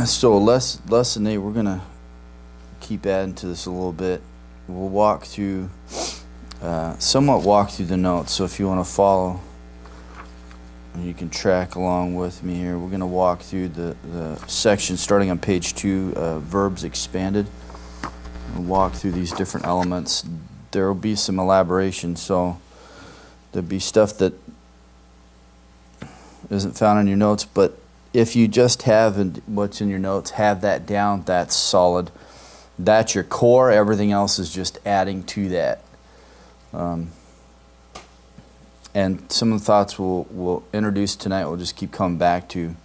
So lesson 8, we're going to keep adding to this a little bit. We'll walk through, somewhat walk through the notes. So if you want to follow, you can track along with me here. We're going to walk through the section starting on page 2, Verbs Expanded. We'll walk through these different elements. There will be some elaboration, so there'll be stuff that isn't found in your notes, but if you just have what's in your notes, have that down, that's solid. That's your core. Everything else is just adding to that. And some of the thoughts we'll introduce tonight, we'll just keep coming back to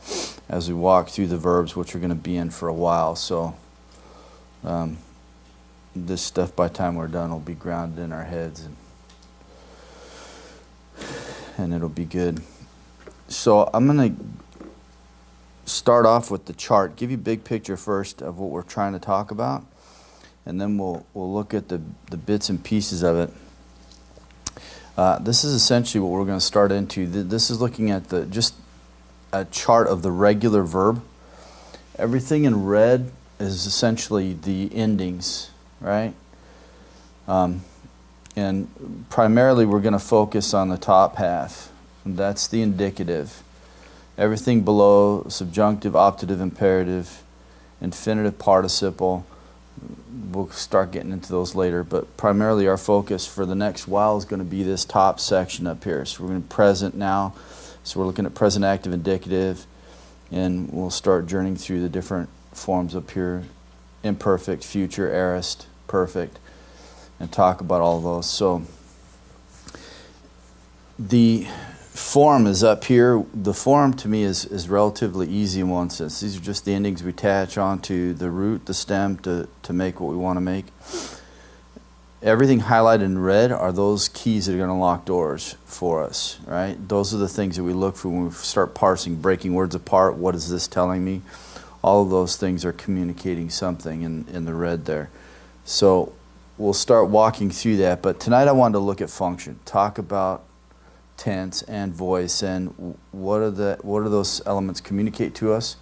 as we walk through the verbs, which we're going to be in for a while. So this stuff, by the time we're done, will be grounded in our heads, and it'll be good. So I'm going to start off with the chart, give you a big picture first of what we're trying to talk about, and then we'll look at the bits and pieces of it. This is essentially what we're going to start into. This is looking at just a chart of the regular verb. Everything in red is essentially the endings, right? And primarily we're going to focus on the top half. That's the indicative. Everything below, subjunctive, optative, imperative, infinitive, participle. We'll start getting into those later, but primarily our focus for the next while is going to be this top section up here. So we're going to present now. So we're looking at present active, indicative, and we'll start journeying through the different forms up here: imperfect, future, aorist, perfect, and talk about all of those. So the form is up here. The form to me is relatively easy in one sense. These are just the endings we attach onto the root, the stem, to make what we want to make. Everything highlighted in red are those keys that are going to lock doors for us, right? Those are the things that we look for when we start parsing, breaking words apart. What is this telling me? All of those things are communicating something in the red there. So we'll start walking through that, but tonight I wanted to look at function, talk about tense and voice, and what do those elements communicate to us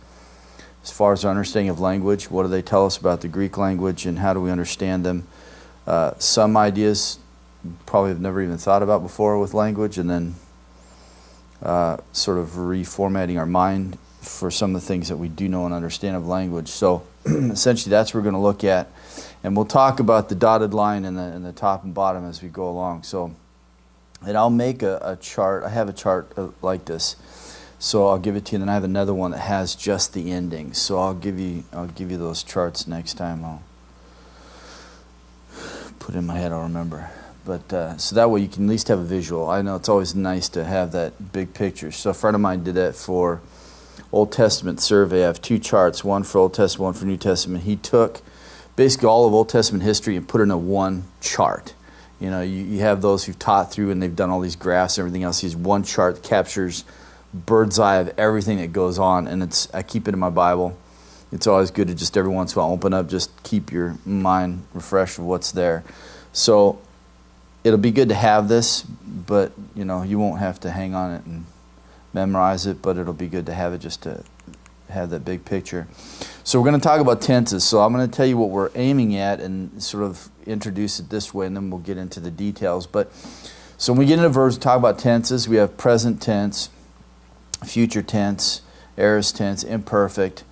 as far as our understanding of language. What do they tell us about the Greek language, and how do we understand them? Some ideas probably have never even thought about before with language, and then sort of reformatting our mind for some of the things that we do know and understand of language. So essentially that's what we're going to look at, and we'll talk about the dotted line in the top and bottom as we go along. So, and I'll make a chart. I have a chart like this, so I'll give it to you. And then I have another one that has just the endings. So I'll give you those charts next time. I'll put it in my head. I'll remember. But so that way you can at least have a visual. I know it's always nice to have that big picture. So a friend of mine did that for Old Testament survey. I have 2 charts, one for Old Testament, one for New Testament. He took basically all of Old Testament history and put it in one chart. You know, you have those who've taught through and they've done all these graphs and everything else. He's one chart that captures bird's eye of everything that goes on, and I keep it in my Bible. It's always good to just every once in a while open up, just keep your mind refreshed of what's there. So it'll be good to have this, but you won't have to hang on it and memorize it, but it'll be good to have it just to have that big picture. So we're going to talk about tenses. So I'm going to tell you what we're aiming at and sort of introduce it this way, and then we'll get into the details. But so when we get into verbs, we talk about tenses. We have present tense, future tense, aorist tense, imperfect.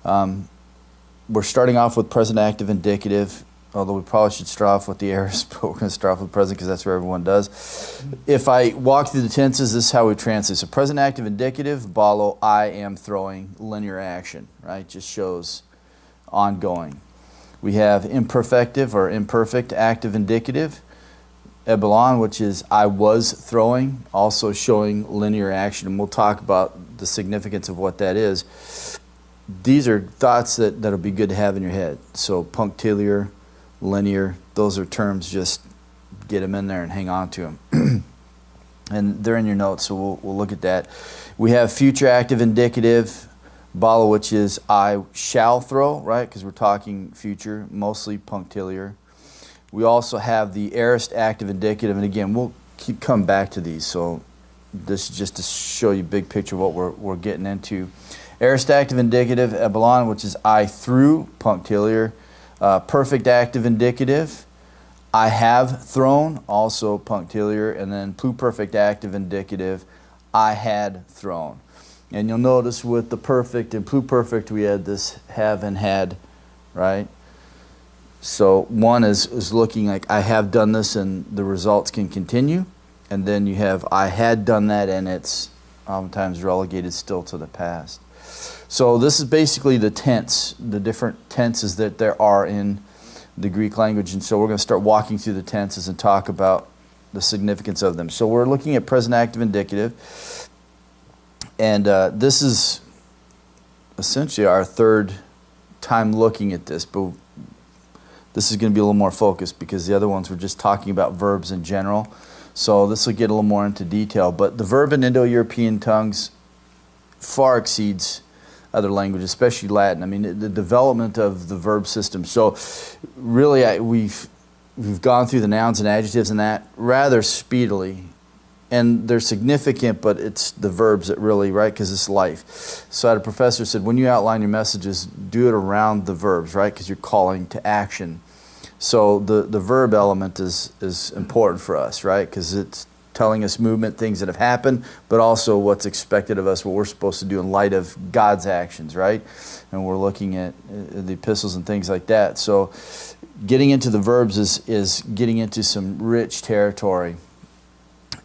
We're starting off with present active, indicative, although we probably should start off with the aorist, but we're going to start off with present because that's where everyone does. If I walk through the tenses, this is how we translate. So present active, indicative, follow I am throwing, linear action, right? Just shows ongoing. We have imperfective or imperfect active indicative, ebilon, which is I was throwing, also showing linear action, and we'll talk about the significance of what that is. These are thoughts that'll be good to have in your head. So punctiliar, linear, those are terms, just get them in there and hang on to them. And they're in your notes, so we'll look at that. We have future active indicative, bala, which is I shall throw, right? Because we're talking future, mostly punctiliar. We also have the aorist active indicative, and again, we'll keep coming back to these. So this is just to show you big picture of what we're getting into. Aorist active indicative, ebalon, which is I threw, punctiliar. Perfect active indicative, I have thrown, also punctiliar. And then pluperfect active indicative, I had thrown. And you'll notice with the perfect and pluperfect, we had this have and had, right? So one is looking like I have done this and the results can continue. And then you have I had done that and it's oftentimes relegated still to the past. So this is basically the tense, the different tenses that there are in the Greek language. And so we're going to start walking through the tenses and talk about the significance of them. So we're looking at present active indicative. And this is essentially our third time looking at this. But this is going to be a little more focused because the other ones were just talking about verbs in general. So this will get a little more into detail. But the verb in Indo-European tongues far exceeds other languages, especially Latin. I mean, the development of the verb system. So really, we've gone through the nouns and adjectives and that rather speedily. And they're significant, but it's the verbs that really, right, because it's life. So I had a professor said, when you outline your messages, do it around the verbs, right, because you're calling to action. So the verb element is important for us, right? Because it's telling us movement, things that have happened, but also what's expected of us, what we're supposed to do in light of God's actions, right? And we're looking at the epistles and things like that. So getting into the verbs is getting into some rich territory.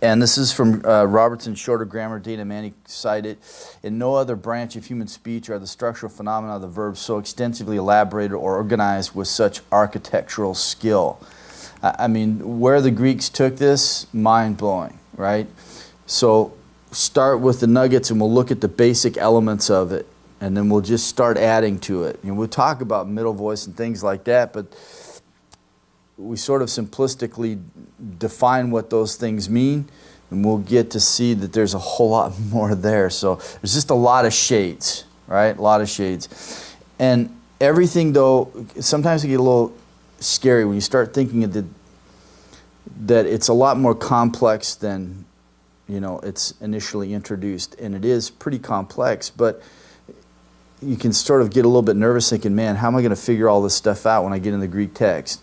And this is from Robertson's Shorter Grammar, Dana Manning cited. In no other branch of human speech are the structural phenomena of the verbs so extensively elaborated or organized with such architectural skill. I mean, where the Greeks took this, mind-blowing, right? So start with the nuggets and we'll look at the basic elements of it. And then we'll just start adding to it. And we'll talk about middle voice and things like that, but we sort of simplistically define what those things mean, and we'll get to see that there's a whole lot more there. So there's just a lot of shades, right? A lot of shades. And everything, though, sometimes it get a little scary when you start thinking of that it's a lot more complex than, it's initially introduced. And it is pretty complex, but you can sort of get a little bit nervous thinking, man, how am I going to figure all this stuff out when I get in the Greek text?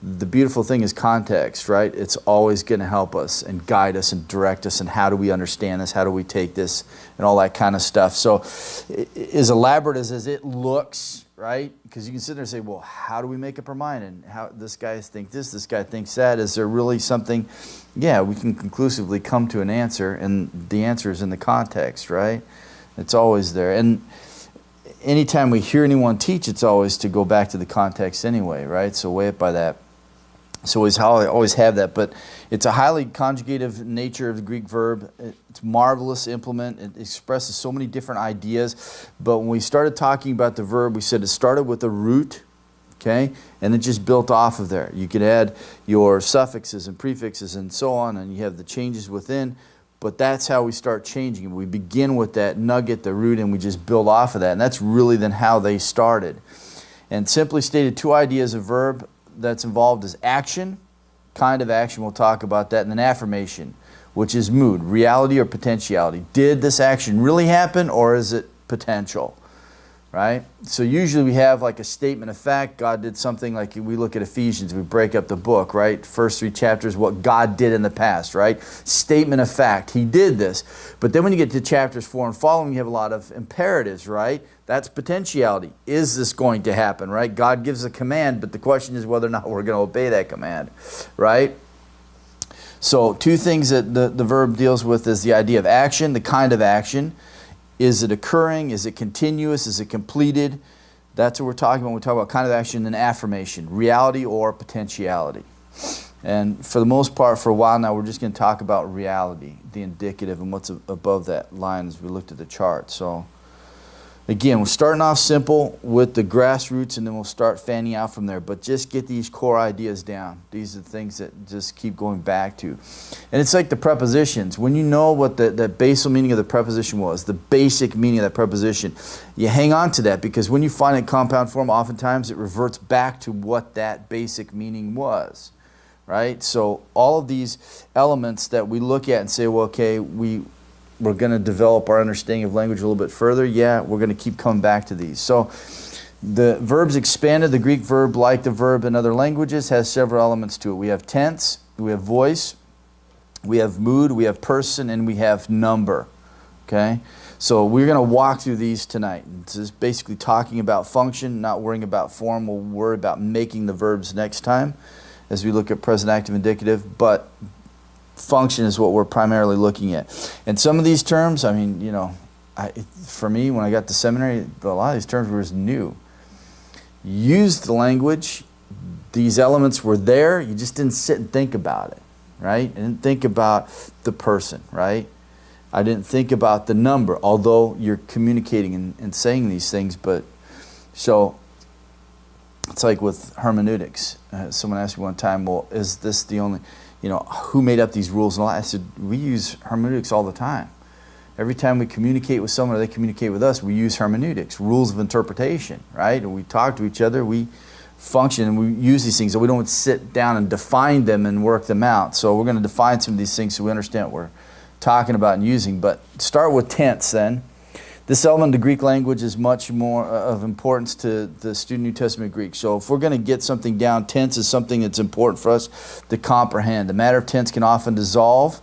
The beautiful thing is context, right? It's always going to help us and guide us and direct us and how do we understand this, how do we take this, and all that kind of stuff. So as elaborate as it looks, right? Because you can sit there and say, well, how do we make up our mind? And how this guy thinks this guy thinks that. Is there really something? Yeah, we can conclusively come to an answer, and the answer is in the context, right? It's always there. And anytime we hear anyone teach, it's always to go back to the context anyway, right? So weigh it by that. So it's how I always have that. But it's a highly conjugative nature of the Greek verb. It's marvelous implement. It expresses so many different ideas. But when we started talking about the verb, we said it started with a root, okay? And it just built off of there. You could add your suffixes and prefixes and so on, and you have the changes within. But that's how we start changing. We begin with that nugget, the root, and we just build off of that. And that's really then how they started. And simply stated, two ideas of verb that's involved is action, kind of action, we'll talk about that, and then affirmation, which is mood, reality or potentiality. Did this action really happen or is it potential? Right? So usually we have like a statement of fact. God did something, like we look at Ephesians, we break up the book, right? First 3 chapters, what God did in the past, right? Statement of fact, He did this. But then when you get to chapters 4 and following, you have a lot of imperatives, right? That's potentiality. Is this going to happen, right? God gives a command, but the question is whether or not we're going to obey that command, right? So 2 things that the verb deals with is the idea of action, the kind of action. Is it occurring? Is it continuous? Is it completed? That's what we're talking about when we talk about kind of action and affirmation, reality or potentiality. And for the most part, for a while now, we're just going to talk about reality, the indicative, and what's above that line as we looked at the chart. So again, we're starting off simple with the grassroots, and then we'll start fanning out from there. But just get these core ideas down. These are the things that just keep going back to. And it's like the prepositions. When you know what the basal meaning of the preposition was, the basic meaning of that preposition, you hang on to that, because when you find it in compound form, oftentimes it reverts back to what that basic meaning was. Right? So all of these elements that we look at and say, well, okay, we we're going to develop our understanding of language a little bit further. Yeah, we're going to keep coming back to these. So the verbs expanded. The Greek verb, like the verb in other languages, has several elements to it. We have tense, we have voice, we have mood, we have person, and we have number. Okay? So we're going to walk through these tonight. This is basically talking about function, not worrying about form. We'll worry about making the verbs next time as we look at present active indicative, but function is what we're primarily looking at. And some of these terms, I mean, you know, for me, when I got to seminary, a lot of these terms were new. You used the language, these elements were there, you just didn't sit and think about it, right? I didn't think about the person, right? I didn't think about the number, although you're communicating and saying these things. But so it's like with hermeneutics. Someone asked me one time, well, is this the only, you know, who made up these rules and all that? I said, we use hermeneutics all the time. Every time we communicate with someone or they communicate with us, we use hermeneutics, rules of interpretation, right? And we talk to each other, we function, and we use these things. So we don't sit down and define them and work them out. So we're going to define some of these things so we understand what we're talking about and using. But start with tense then. This element of the Greek language is much more of importance to the student New Testament Greek. So if we're going to get something down, tense is something that's important for us to comprehend. The matter of tense can often dissolve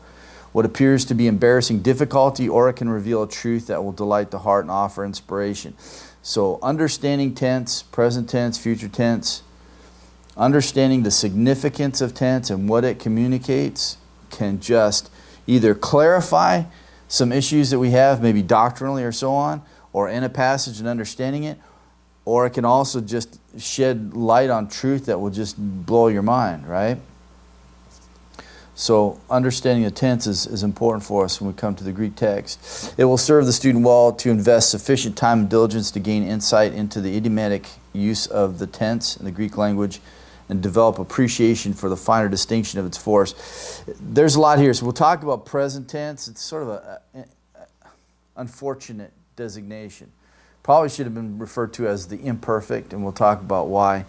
what appears to be embarrassing difficulty, or it can reveal a truth that will delight the heart and offer inspiration. So understanding tense, present tense, future tense, understanding the significance of tense and what it communicates can just either clarify some issues that we have, maybe doctrinally or so on, or in a passage and understanding it, or it can also just shed light on truth that will just blow your mind, right? So understanding the tense is important for us when we come to the Greek text. It will serve the student well to invest sufficient time and diligence to gain insight into the idiomatic use of the tense in the Greek language and develop appreciation for the finer distinction of its force. There's a lot here. So we'll talk about present tense. It's sort of an unfortunate designation. Probably should have been referred to as the imperfect, and we'll talk about why.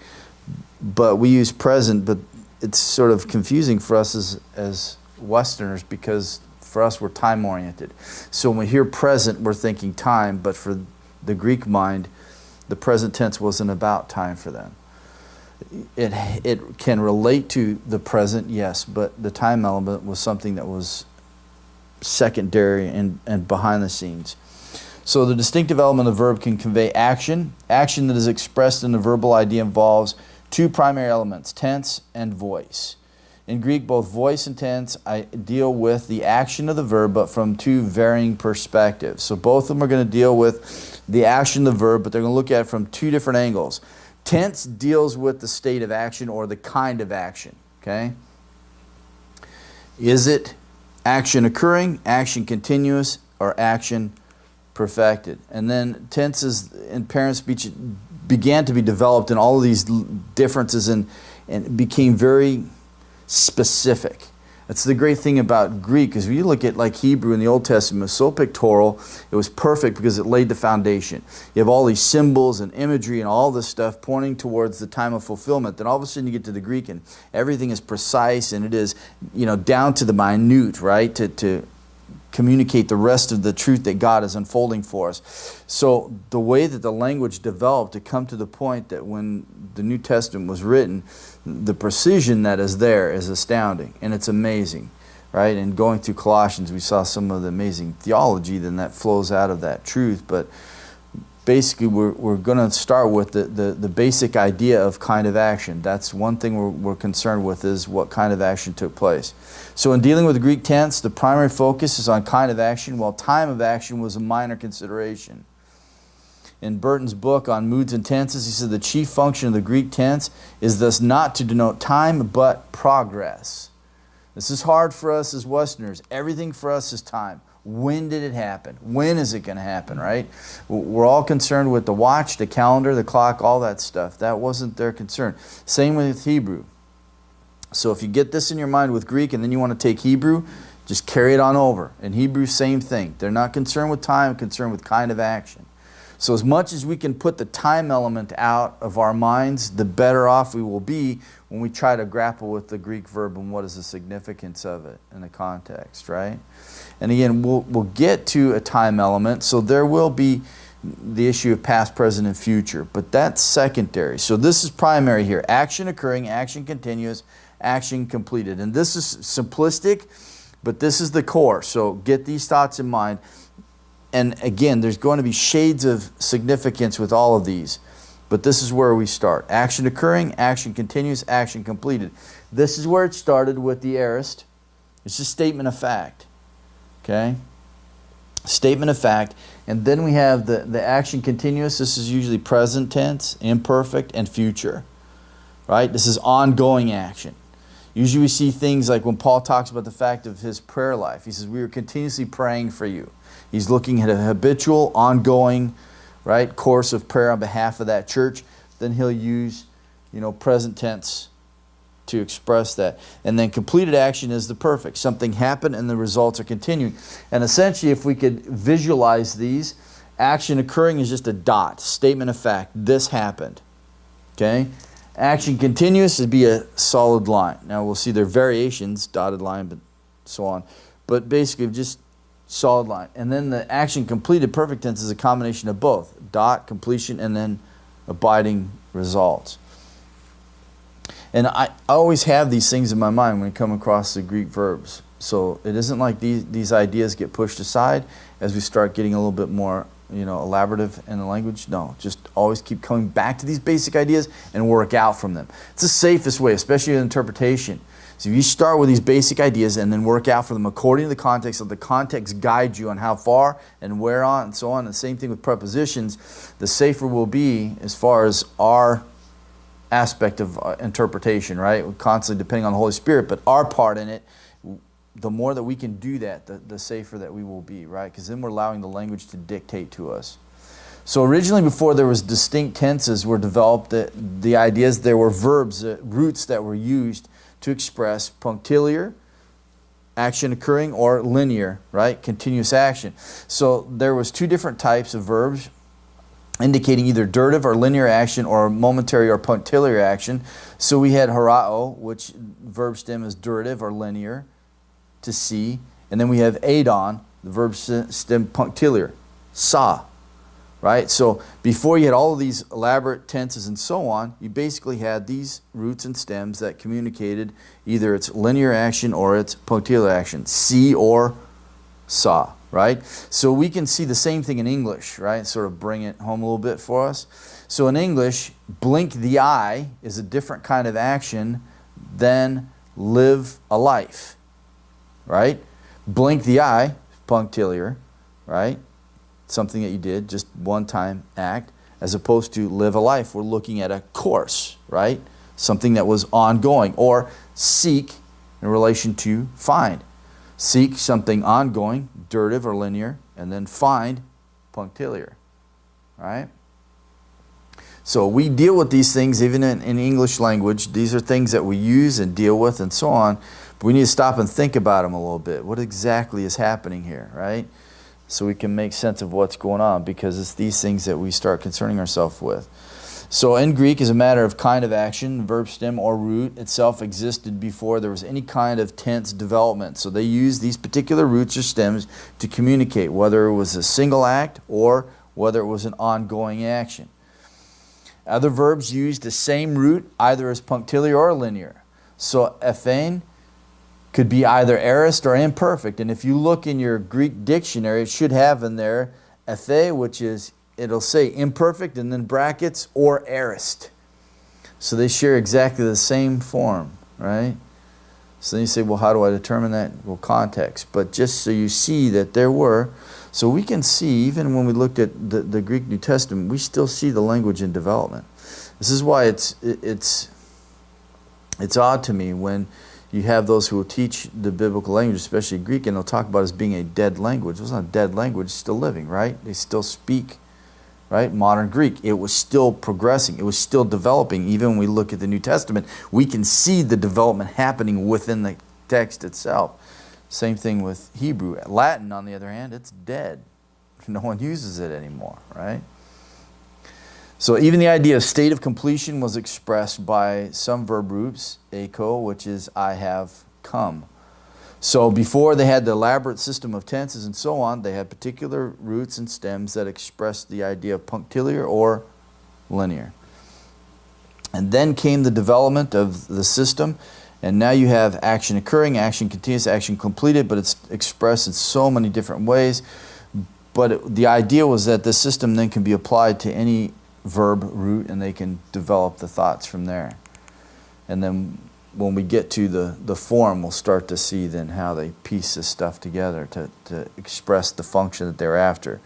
But we use present, but it's sort of confusing for us as Westerners, because for us we're time-oriented. So when we hear present, we're thinking time, but for the Greek mind, the present tense wasn't about time for them. It can relate to the present, yes, but the time element was something that was secondary and behind the scenes. So the distinctive element of the verb can convey action. Action that is expressed in the verbal idea involves two primary elements, tense and voice. In Greek, both voice and tense deal with the action of the verb, but from two varying perspectives. So both of them are going to deal with the action of the verb, but they're going to look at it from two different angles. Tense deals with the state of action or the kind of action, okay? Is it action occurring, action continuous, or action perfected? And then tenses in parent speech began to be developed in all of these differences and became very specific. That's the great thing about Greek, because when you look at like Hebrew in the Old Testament, it was so pictorial, it was perfect because it laid the foundation. You have all these symbols and imagery and all this stuff pointing towards the time of fulfillment. Then all of a sudden you get to the Greek and everything is precise, and it is, you know, down to the minute, right? To communicate the rest of the truth that God is unfolding for us. So the way that the language developed to come to the point that when the New Testament was written, the precision that is there is astounding, and it's amazing, right? And going through Colossians, we saw some of the amazing theology then that flows out of that truth. But basically, we're going to start with the basic idea of kind of action. That's one thing we're concerned with, is what kind of action took place. So in dealing with the Greek tense, the primary focus is on kind of action, while time of action was a minor consideration. In Burton's book on moods and tenses, he said the chief function of the Greek tense is thus not to denote time, but progress. This is hard for us as Westerners. Everything for us is time. When did it happen? When is it going to happen, right? We're all concerned with the watch, the calendar, the clock, all that stuff. That wasn't their concern. Same with Hebrew. So if you get this in your mind with Greek and then you want to take Hebrew, just carry it on over. In Hebrew, same thing. They're not concerned with time, concerned with kind of action. So as much as we can put the time element out of our minds, the better off we will be when we try to grapple with the Greek verb and what is the significance of it in the context, right? And again, we'll get to a time element, so there will be the issue of past, present, and future, but that's secondary. So this is primary here. Action occurring, action continuous, action completed. And this is simplistic, but this is the core. So get these thoughts in mind. And again, there's going to be shades of significance with all of these, but this is where we start. Action occurring, action continuous, action completed. This is where it started with the aorist. It's a statement of fact. Okay? Statement of fact. And then we have the action continuous. This is usually present tense, imperfect, and future. Right? This is ongoing action. Usually we see things like when Paul talks about the fact of his prayer life. He says, we are continuously praying for you. He's looking at a habitual, ongoing, right, course of prayer on behalf of that church. Then he'll use, present tense to express that. And then completed action is the perfect. Something happened and the results are continuing. And essentially, if we could visualize these, action occurring is just a dot, statement of fact. This happened. Okay? Action continuous would be a solid line. Now we'll see there are variations, dotted line, but so on. But basically just solid line. And then the action completed, perfect tense, is a combination of both. Dot, completion, and then abiding results. And I always have these things in my mind when I come across the Greek verbs. So it isn't like these ideas get pushed aside as we start getting a little bit more elaborative in the language. No, just always keep coming back to these basic ideas and work out from them. It's the safest way, especially in interpretation. So if you start with these basic ideas and then work out from them according to the context, let the context guide you on how far and where on and so on. The same thing with prepositions, the safer we'll be as far as our aspect of interpretation, right? We're constantly depending on the Holy Spirit, but our part in it, the more that we can do that, the safer that we will be, right? Because then we're allowing the language to dictate to us. So originally, before there was distinct tenses were developed, the ideas, there were verbs, roots that were used to express punctiliar, action occurring, or linear, right? Continuous action. So there was two different types of verbs indicating either durative or linear action or momentary or punctiliar action. So we had horao, which verb stem is durative or linear, to see. And then we have adon, the verb stem punctiliar, sa. Right? So before you had all of these elaborate tenses and so on, you basically had these roots and stems that communicated either its linear action or its punctiliar action, see or saw, right? So we can see the same thing in English, right? Sort of bring it home a little bit for us. So in English, blink the eye is a different kind of action than live a life, right? Blink the eye, punctiliar, right? Something that you did, just one time act, as opposed to live a life. We're looking at a course, right? Something that was ongoing. Or seek in relation to find. Seek something ongoing, durative or linear, and then find, punctiliar, right? So we deal with these things even in English language. These are things that we use and deal with and so on. But we need to stop and think about them a little bit. What exactly is happening here, right? So we can make sense of what's going on, because it's these things that we start concerning ourselves with. So in Greek is a matter of kind of action. Verb stem or root itself existed before there was any kind of tense development. So they used these particular roots or stems to communicate whether it was a single act or whether it was an ongoing action. Other verbs used the same root either as punctiliar or linear. So ephein could be either aorist or imperfect. And if you look in your Greek dictionary, it should have in there ephe, which is, it'll say imperfect and then brackets, or aorist. So they share exactly the same form, right? So then you say, well, how do I determine that? Well, context. But just so you see that there were, so we can see, even when we looked at the Greek New Testament, we still see the language in development. This is why it's odd to me when you have those who will teach the biblical language, especially Greek, and they'll talk about it as being a dead language. It's not a dead language, it's still living, right? They still speak, right? Modern Greek. It was still progressing. It was still developing. Even when we look at the New Testament, we can see the development happening within the text itself. Same thing with Hebrew. Latin, on the other hand, it's dead. No one uses it anymore, right? So even the idea of state of completion was expressed by some verb roots, echo, which is I have come. So before they had the elaborate system of tenses and so on, they had particular roots and stems that expressed the idea of punctiliar or linear. And then came the development of the system, and now you have action occurring, action continuous, action completed, but it's expressed in so many different ways. But the idea was that the system then can be applied to any verb root, and they can develop the thoughts from there. And then when we get to the form, we'll start to see then how they piece this stuff together to express the function that they're after.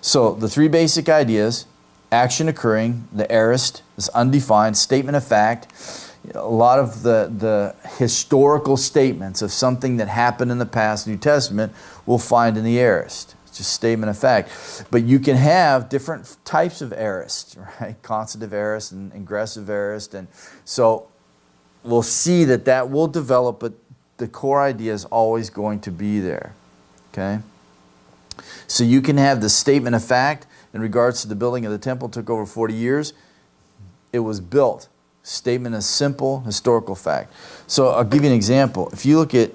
So the three basic ideas: action occurring, the aorist is undefined, statement of fact. A lot of the historical statements of something that happened in the past, New Testament, we'll find in the aorist. It's just statement of fact. But you can have different types of aorist, right? Consecutive aorist and ingressive aorist. And so we'll see that will develop, but the core idea is always going to be there. Okay? So you can have the statement of fact in regards to the building of the temple. Took over 40 years. It was built. Statement of simple historical fact. So I'll give you an example. If you look at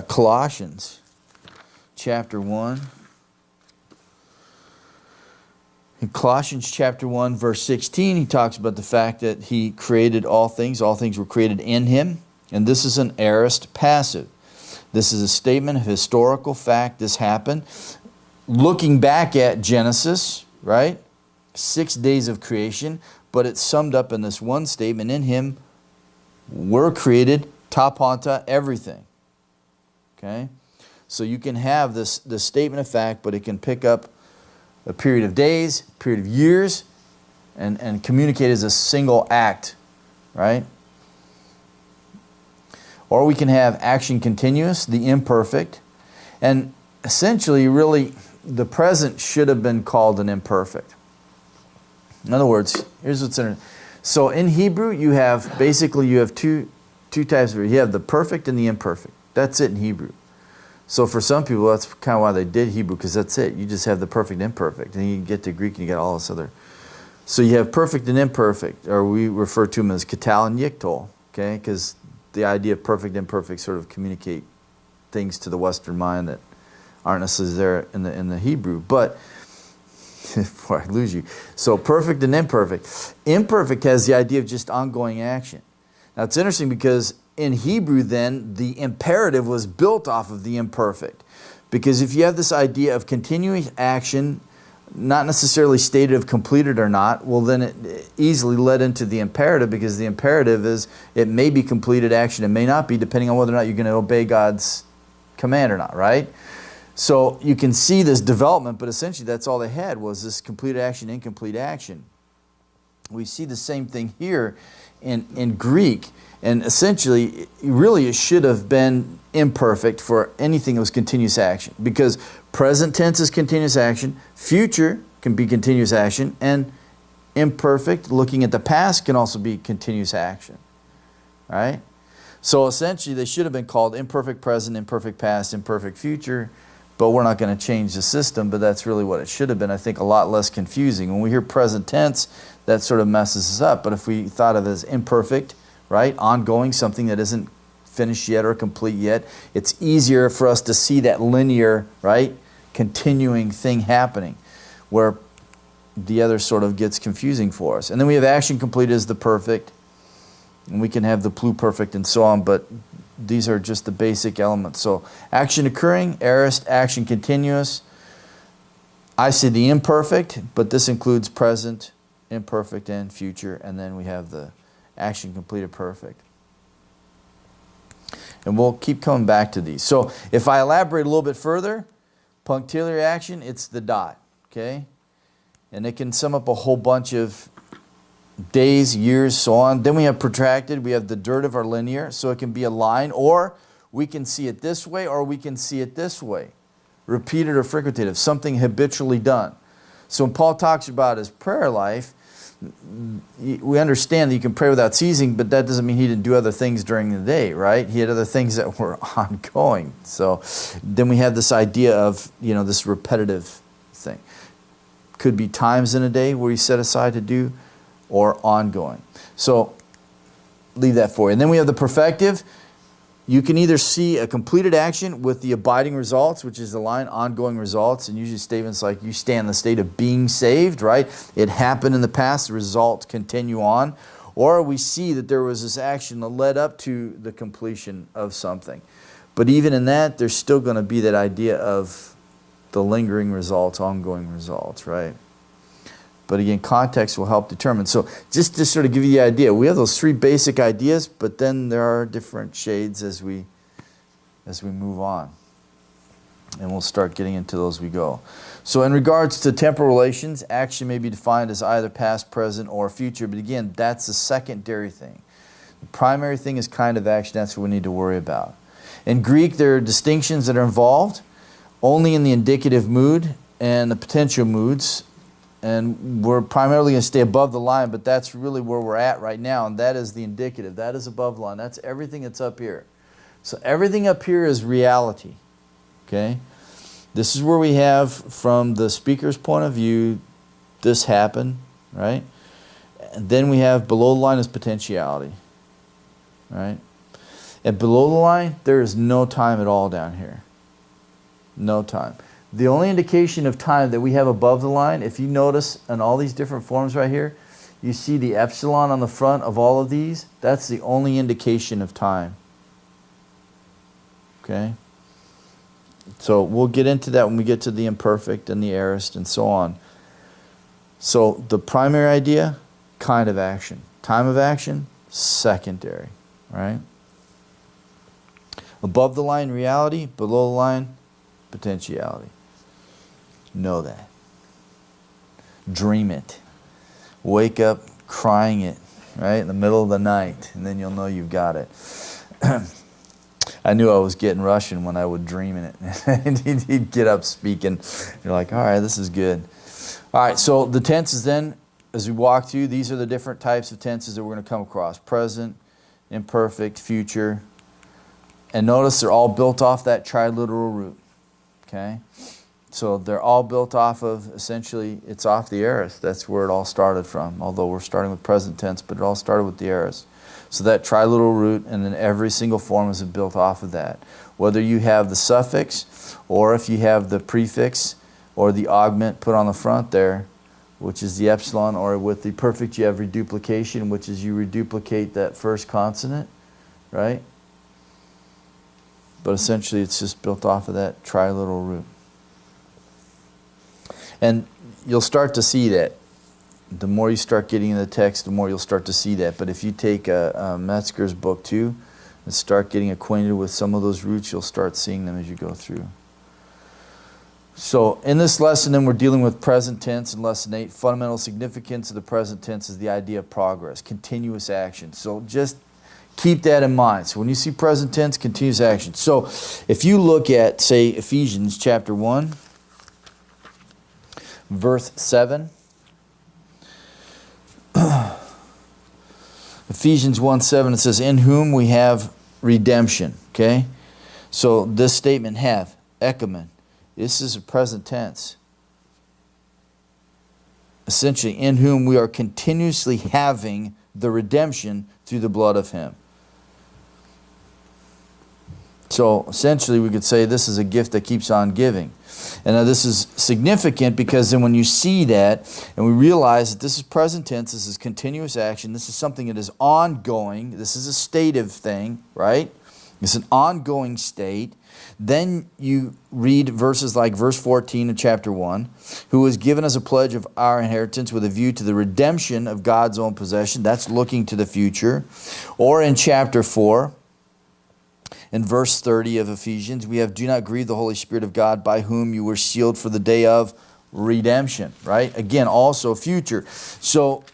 Colossians chapter 1. In Colossians chapter 1, verse 16, he talks about the fact that he created all things. All things were created in him. And this is an aorist passive. This is a statement of historical fact. This happened. Looking back at Genesis, right? 6 days of creation. But it's summed up in this one statement: in him were created, tapanta, everything. Okay? So you can have this statement of fact, but it can pick up a period of days, a period of years, and communicate as a single act, right? Or we can have action continuous, the imperfect. And essentially, really, the present should have been called an imperfect. In other words, here's what's interesting. So in Hebrew, you have two types of. You have the perfect and the imperfect. That's it in Hebrew. So for some people, that's kind of why they did Hebrew, because that's it. You just have the perfect and imperfect. And you get to Greek and you get all this other. So you have perfect and imperfect, or we refer to them as katal and yiktol, okay? Because the idea of perfect and imperfect sort of communicate things to the Western mind that aren't necessarily there in the Hebrew. But before I lose you. So perfect and imperfect. Imperfect has the idea of just ongoing action. Now it's interesting because in Hebrew then, the imperative was built off of the imperfect. Because if you have this idea of continuing action, not necessarily stated of completed or not, well then it easily led into the imperative, because the imperative is it may be completed action, it may not be, depending on whether or not you're going to obey God's command or not, right? So you can see this development, but essentially that's all they had was this completed action, incomplete action. We see the same thing here in Greek, and essentially, really it should have been imperfect for anything that was continuous action, because present tense is continuous action, future can be continuous action, and imperfect, looking at the past, can also be continuous action, right? So essentially, they should have been called imperfect present, imperfect past, imperfect future. But we're not going to change the system, but that's really what it should have been. I think a lot less confusing. When we hear present tense, that sort of messes us up. But if we thought of it as imperfect, right, ongoing, something that isn't finished yet or complete yet, it's easier for us to see that linear, right, continuing thing happening, where the other sort of gets confusing for us. And then we have action completed as the perfect, and we can have the pluperfect and so on, but these are just the basic elements. So action occurring, aorist, action continuous. I say the imperfect, but this includes present, imperfect, and future. And then we have the action completed perfect. And we'll keep coming back to these. So if I elaborate a little bit further, punctiliar action, it's the dot, okay? And it can sum up a whole bunch of days, years, so on. Then we have protracted. We have the durative or linear. So it can be a line, or we can see it this way, or we can see it this way. Repeated or frequentative, something habitually done. So when Paul talks about his prayer life, we understand that you can pray without ceasing, but that doesn't mean he didn't do other things during the day, right? He had other things that were ongoing. So then we have this idea of, this repetitive thing. Could be times in a day where he set aside to do or ongoing. So leave that for you. And then we have the perfective. You can either see a completed action with the abiding results, which is the line ongoing results, and usually statements like you stand in the state of being saved, right? It happened in the past, the results continue on. Or we see that there was this action that led up to the completion of something. But even in that, there's still going to be that idea of the lingering results, ongoing results, right? But again, context will help determine. So just to sort of give you the idea, we have those three basic ideas, but then there are different shades as we move on. And we'll start getting into those as we go. So in regards to temporal relations, action may be defined as either past, present, or future. But again, that's a secondary thing. The primary thing is kind of action. That's what we need to worry about. In Greek, there are distinctions that are involved only in the indicative mood and the potential moods. And we're primarily going to stay above the line, but that's really where we're at right now, and that is the indicative. That is above the line. That's everything that's up here. So everything up here is reality, okay? This is where we have, from the speaker's point of view, this happened, right? And then we have below the line is potentiality, right? And below the line, there is no time at all down here. No time. The only indication of time that we have above the line, if you notice in all these different forms right here, you see the epsilon on the front of all of these. That's the only indication of time. Okay? So we'll get into that when we get to the imperfect and the aorist and so on. So the primary idea, kind of action. Time of action, secondary. Right? Above the line, reality. Below the line, potentiality. Know that. Dream it. Wake up crying it, right, in the middle of the night, and then you'll know you've got it. I knew I was getting Russian when I would dream in it. And he'd get up speaking. You're like, all right, this is good. All right, so the tenses then, as we walk through, these are the different types of tenses that we're going to come across. Present, imperfect, future. And notice they're all built off that triliteral root. Okay? So they're all built off of, essentially, it's off the aorist. That's where it all started from, although we're starting with present tense, but it all started with the aorist. So that triliteral root, and then every single form is built off of that. Whether you have the suffix, or if you have the prefix, or the augment put on the front there, which is the epsilon, or with the perfect you have reduplication, which is you reduplicate that first consonant, right? But essentially it's just built off of that triliteral root. And you'll start to see that. The more you start getting in the text, the more you'll start to see that. But if you take Metzger's book too, and start getting acquainted with some of those roots, you'll start seeing them as you go through. So in this lesson, then, we're dealing with present tense in Lesson 8. Fundamental significance of the present tense is the idea of progress, continuous action. So just keep that in mind. So when you see present tense, continuous action. So if you look at, say, Ephesians chapter 1, verse 7. Ephesians 1:7, it says, in whom we have redemption. Okay? So this statement, have, ekomen, this is a present tense. Essentially, in whom we are continuously having the redemption through the blood of Him. So essentially we could say this is a gift that keeps on giving. And now this is significant because then when you see that and we realize that this is present tense, this is continuous action, this is something that is ongoing, this is a stative thing, right? It's an ongoing state. Then you read verses like verse 14 of chapter 1, who has given us a pledge of our inheritance with a view to the redemption of God's own possession. That's looking to the future. Or in chapter 4, in verse 30 of Ephesians, we have, do not grieve the Holy Spirit of God, by whom you were sealed for the day of redemption, right? Again, also future. So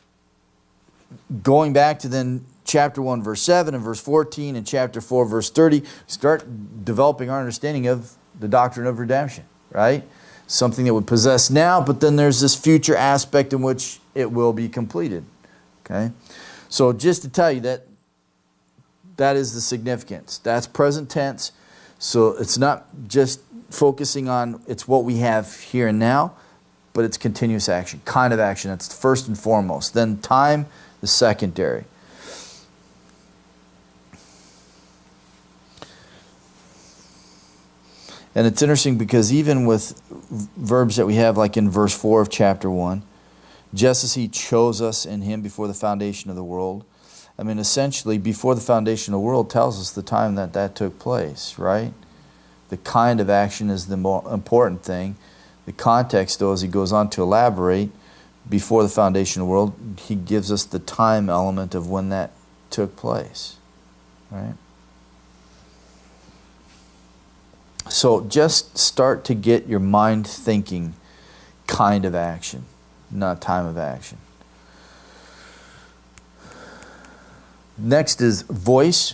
going back to then chapter 1, verse 7 and verse 14 and chapter 4, verse 30, start developing our understanding of the doctrine of redemption, right? Something that would possess now, but then there's this future aspect in which it will be completed, okay? So just to tell you that is the significance. That's present tense. So it's not just focusing on it's what we have here and now, but it's continuous action, kind of action. That's first and foremost. Then time is secondary. And it's interesting because even with verbs that we have, like in verse 4 of chapter 1, just as he chose us in him before the foundation of the world. I mean, essentially, before the foundation of the world tells us the time that took place, right? The kind of action is the more important thing. The context, though, as he goes on to elaborate, before the foundation of the world, he gives us the time element of when that took place, right? So just start to get your mind thinking kind of action, not time of action. Next is voice.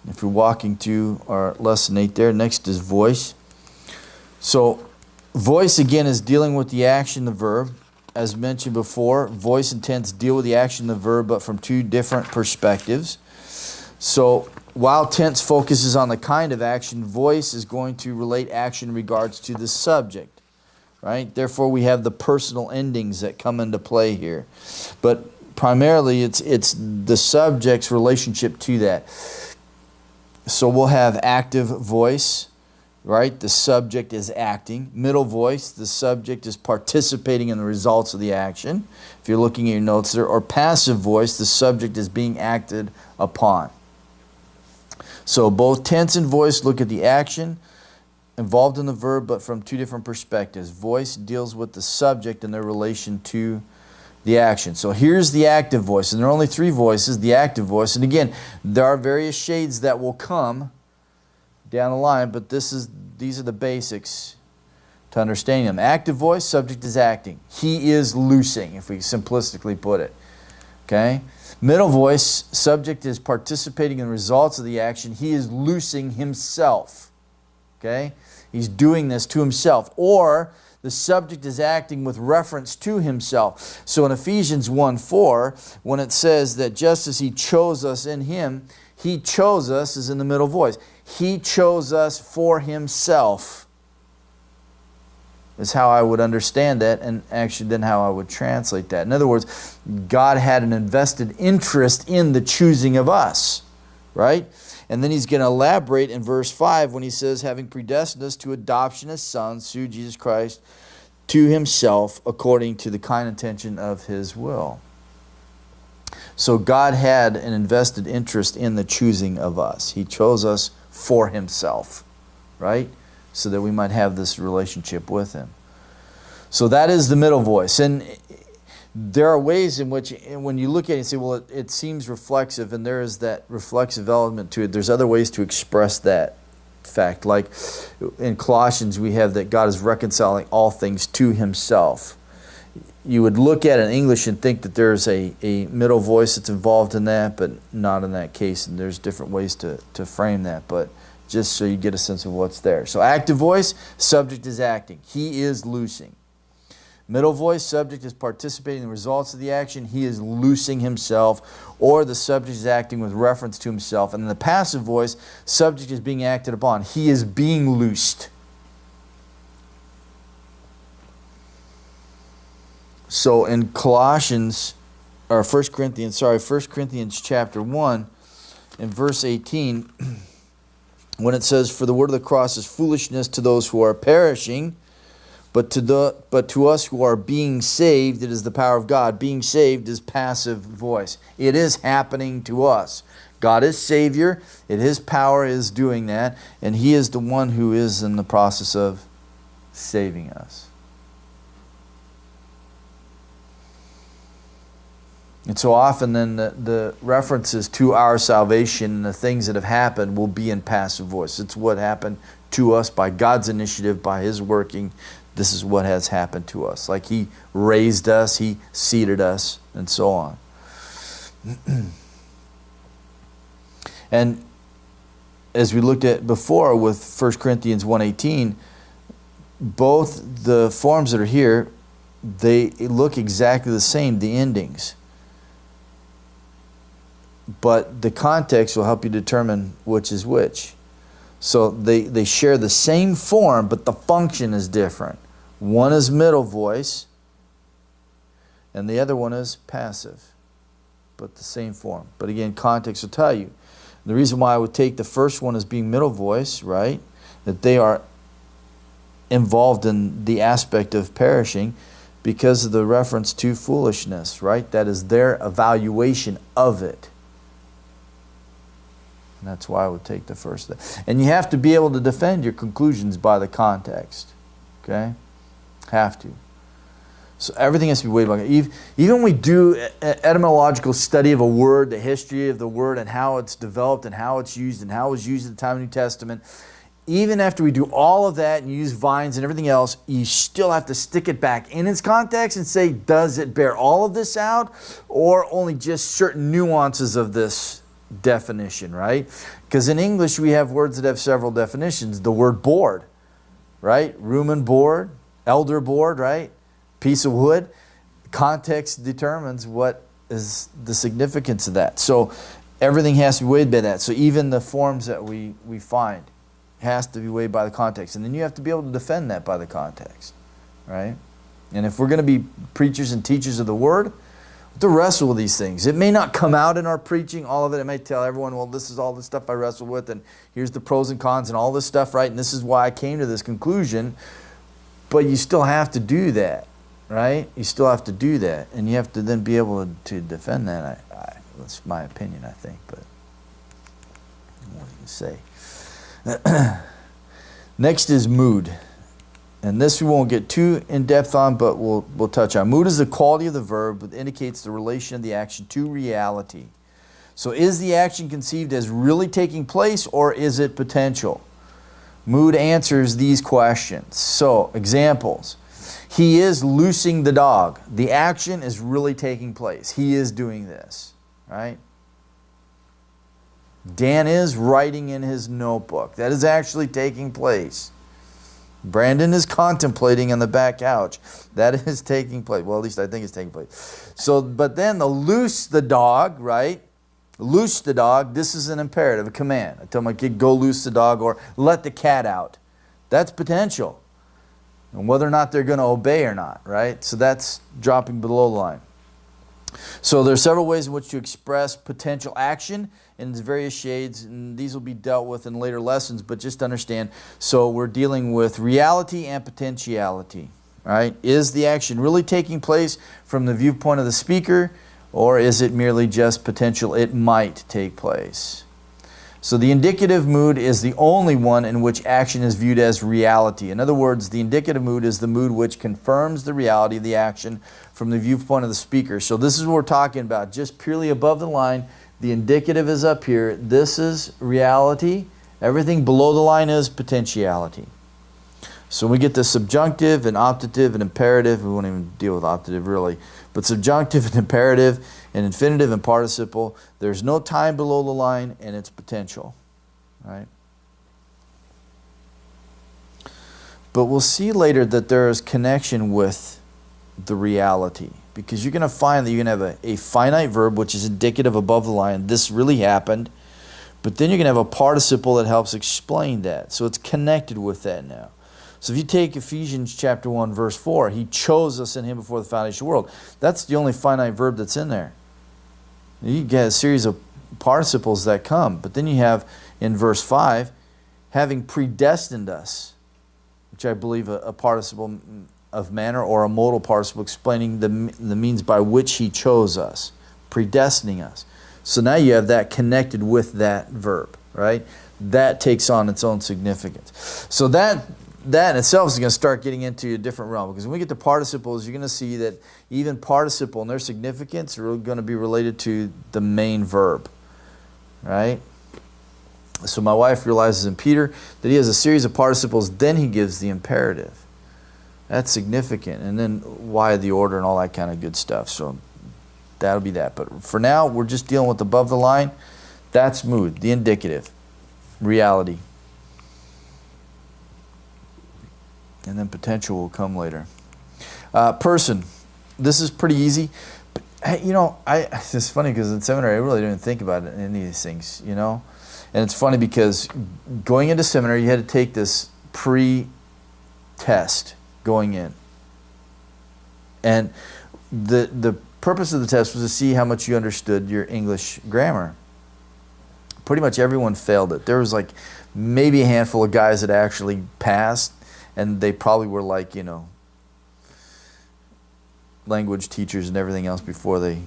If you're walking to our lesson 8 there, next is voice. So voice again is dealing with the action, the verb. As mentioned before, voice and tense deal with the action, the verb, but from two different perspectives. So while tense focuses on the kind of action, voice is going to relate action in regards to the subject, right? Therefore, we have the personal endings that come into play here. But primarily, it's the subject's relationship to that. So we'll have active voice, right? The subject is acting. Middle voice, the subject is participating in the results of the action. If you're looking at your notes there. Or passive voice, the subject is being acted upon. So both tense and voice look at the action involved in the verb, but from two different perspectives. Voice deals with the subject and their relation to the action. So here's the active voice, and there are only 3 voices, the active voice. And again, there are various shades that will come down the line, but these are the basics to understanding them. Active voice, subject is acting. He is loosing, if we simplistically put it. Okay? Middle voice, subject is participating in the results of the action. He is loosing himself. Okay? He's doing this to himself. Or the subject is acting with reference to himself. So in Ephesians 1:4, when it says that just as he chose us in him, he chose us is in the middle voice. He chose us for himself. Is how I would understand that, and actually then how I would translate that. In other words, God had an invested interest in the choosing of us, right? And then he's going to elaborate in verse 5 when he says, having predestined us to adoption as sons through Jesus Christ to himself according to the kind intention of his will. So God had an invested interest in the choosing of us. He chose us for himself, right? So that we might have this relationship with him. So that is the middle voice. And there are ways in which, when you look at it, you say, well, it seems reflexive, and there is that reflexive element to it. There's other ways to express that fact. Like in Colossians, we have that God is reconciling all things to himself. You would look at it in English and think that there's a middle voice that's involved in that, but not in that case. And there's different ways to frame that. But just so you get a sense of what's there. So active voice, subject is acting. He is loosing. Middle voice, subject is participating in the results of the action. He is loosing himself, or the subject is acting with reference to himself. And in the passive voice, subject is being acted upon. He is being loosed. So in Colossians, or 1 Corinthians chapter 1, in verse 18, when it says, for the word of the cross is foolishness to those who are perishing, but to us who are being saved, it is the power of God. Being saved is passive voice. It is happening to us. God is Savior. His power is doing that. And he is the one who is in the process of saving us. And so often then the references to our salvation and the things that have happened will be in passive voice. It's what happened to us by God's initiative, by his working. This is what has happened to us. Like he raised us, he seated us, and so on. And as we looked at before with 1 Corinthians 1:18, both the forms that are here, they look exactly the same, the endings. But the context will help you determine which is which. So they share the same form, but the function is different. One is middle voice, and the other one is passive, but the same form. But again, context will tell you. The reason why I would take the first one as being middle voice, right, that they are involved in the aspect of perishing because of the reference to foolishness, right? That is their evaluation of it. And that's why I would take the first. And you have to be able to defend your conclusions by the context. Okay? Have to. So everything has to be weighed by. Even when we do etymological study of a word, the history of the word and how it's developed and how it's used and how it was used at the time of the New Testament, even after we do all of that and use vines and everything else, you still have to stick it back in its context and say, does it bear all of this out or only just certain nuances of this definition, right? Because in English we have words that have several definitions. The word board, right? Room and board, elder board, right? Piece of wood. Context determines what is the significance of that. So everything has to be weighed by that. So even the forms that we find has to be weighed by the context. And then you have to be able to defend that by the context, right? And if we're going to be preachers and teachers of the word, to wrestle with these things. It may not come out in our preaching, all of it. I may tell everyone, well, this is all the stuff I wrestle with, and here's the pros and cons and all this stuff, right? And this is why I came to this conclusion. But you still have to do that, right? You still have to do that. And you have to then be able to defend that. That's my opinion, I think. But what do you say? Next is mood. And this we won't get too in-depth on, but we'll touch on. Mood is the quality of the verb that indicates the relation of the action to reality. So is the action conceived as really taking place or is it potential? Mood answers these questions. So, examples. He is loosing the dog. The action is really taking place. He is doing this, right? Dan is writing in his notebook. That is actually taking place. Brandon is contemplating on the back couch. That is taking place. Well, at least I think it's taking place. So, but then the loose the dog, right? Loose the dog. This is an imperative, a command. I tell my kid, go loose the dog or let the cat out. That's potential. And whether or not they're going to obey or not, right? So that's dropping below the line. So there are several ways in which to express potential action in its various shades, and these will be dealt with in later lessons, but just understand, so we're dealing with reality and potentiality, right? Is the action really taking place from the viewpoint of the speaker, or is it merely just potential it might take place? So the indicative mood is the only one in which action is viewed as reality. In other words, the indicative mood is the mood which confirms the reality of the action from the viewpoint of the speaker. So this is what we're talking about, just purely above the line. The indicative is up here. This is reality. Everything below the line is potentiality. So we get the subjunctive and optative and imperative. We won't even deal with optative really. But subjunctive and imperative and infinitive and participle. There's no time below the line and it's potential. Right? But we'll see later that there is connection with the reality. Because you're going to find that you're going to have a finite verb, which is indicative above the line. This really happened. But then you're going to have a participle that helps explain that. So it's connected with that now. So if you take Ephesians chapter 1, verse 4, he chose us in him before the foundation of the world. That's the only finite verb that's in there. You get a series of participles that come. But then you have in verse 5, having predestined us, which I believe a participle of manner or a modal participle explaining the means by which he chose us, predestining us. So now you have that connected with that verb, right? That takes on its own significance. So that in itself is going to start getting into a different realm, because when we get to participles, you're going to see that even participle and their significance are going to be related to the main verb, right? So my wife realizes in Peter that he has a series of participles, then he gives the imperative. That's significant. And then why the order and all that kind of good stuff. So that'll be that. But for now, we're just dealing with above the line. That's mood, the indicative, reality. And then potential will come later. Person. This is pretty easy. But, you know, it's funny because in seminary, I really didn't think about any of these things, you know. And it's funny because going into seminary, you had to take this pre-test going in. And the purpose of the test was to see how much you understood your English grammar. Pretty much everyone failed it. There was like maybe a handful of guys that actually passed, and they probably were like, you know, language teachers and everything else before they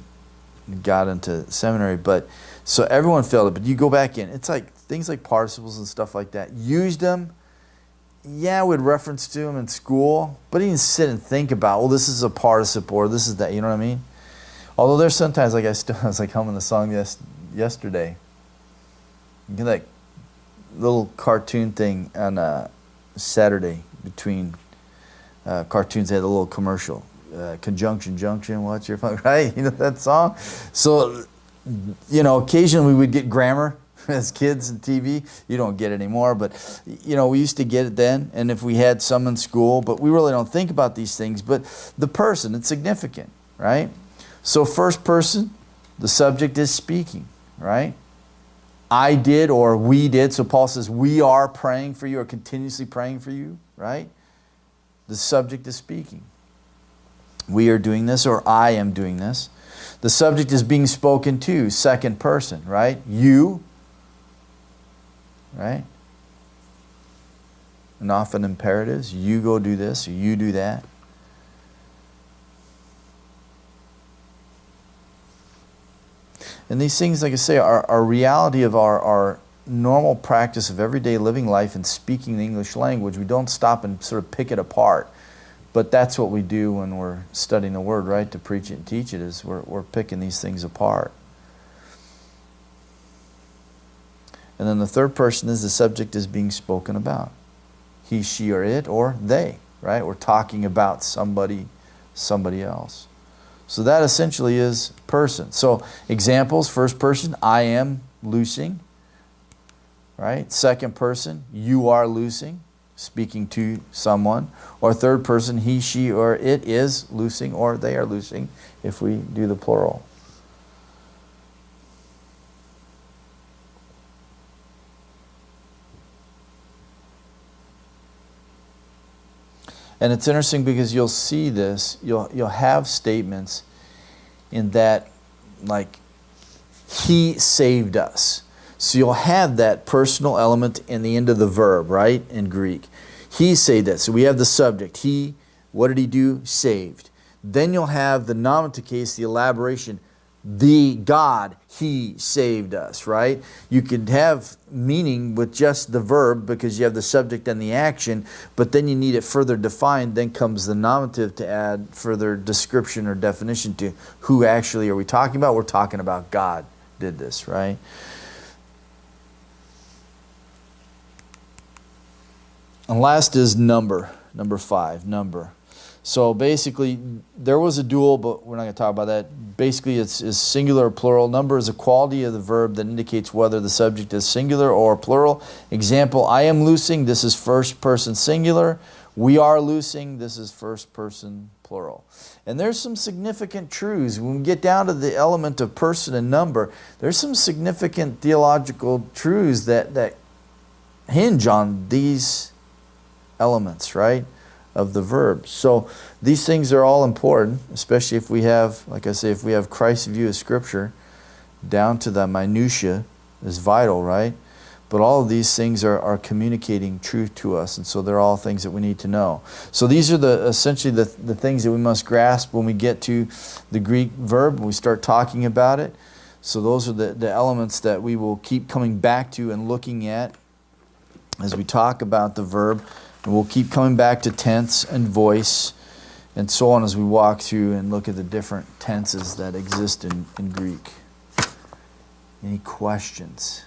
got into seminary. But so everyone failed it. But you go back in, it's like things like participles and stuff like that. Used them. Yeah, we'd reference to them in school, but he didn't sit and think about, well, this is a participle or this is that. You know what I mean? Although there's sometimes, like I was like humming the song yesterday. You get that little cartoon thing on Saturday between cartoons. They had a little commercial, conjunction, junction. What's your fun? Right? You know that song. So, you know, occasionally we would get grammar. As kids and TV, you don't get it anymore, but you know, we used to get it then, and if we had some in school, but we really don't think about these things. But the person, it's significant, right? So first person, the subject is speaking, right? I did or we did. So Paul says, we are praying for you or continuously praying for you, right? The subject is speaking. We are doing this or I am doing this. The subject is being spoken to, second person, right? You. Right? And often imperatives. You go do this or you do that. And these things, like I say, are reality of our normal practice of everyday living life and speaking the English language. We don't stop and sort of pick it apart. But that's what we do when we're studying the Word, right? To preach it and teach it is we're picking these things apart. And then the third person is the subject is being spoken about. He, she, or it, or they, right? We're talking about somebody else. So that essentially is person. So examples, first person, I am loosing, right? Second person, you are loosing, speaking to someone. Or third person, he, she, or it is loosing, or they are loosing, if we do the plural. And it's interesting because you'll see this, you'll have statements in that, like, he saved us. So you'll have that personal element in the end of the verb, right, in Greek. He saved us. So we have the subject. He, what did he do? Saved. Then you'll have the nominative case, the elaboration, the God, he saved us, right? You could have meaning with just the verb because you have the subject and the action, but then you need it further defined. Then comes the nominative to add further description or definition to who actually are we talking about? We're talking about God did this, right? And last is number 5, number. So basically, there was a dual, but we're not going to talk about that. Basically, it's singular or plural. Number is a quality of the verb that indicates whether the subject is singular or plural. Example, I am loosing. This is first person singular. We are loosing. This is first person plural. And there's some significant truths. When we get down to the element of person and number, there's some significant theological truths that hinge on these elements, right? Of the verbs. So these things are all important, especially if we have, like I say, if we have Christ's view of Scripture down to the minutiae is vital, right? But all of these things are communicating truth to us, and so they're all things that we need to know. So these are essentially the things that we must grasp when we get to the Greek verb, when we start talking about it. So those are the elements that we will keep coming back to and looking at as we talk about the verb. And we'll keep coming back to tense and voice and so on as we walk through and look at the different tenses that exist in Greek. Any questions?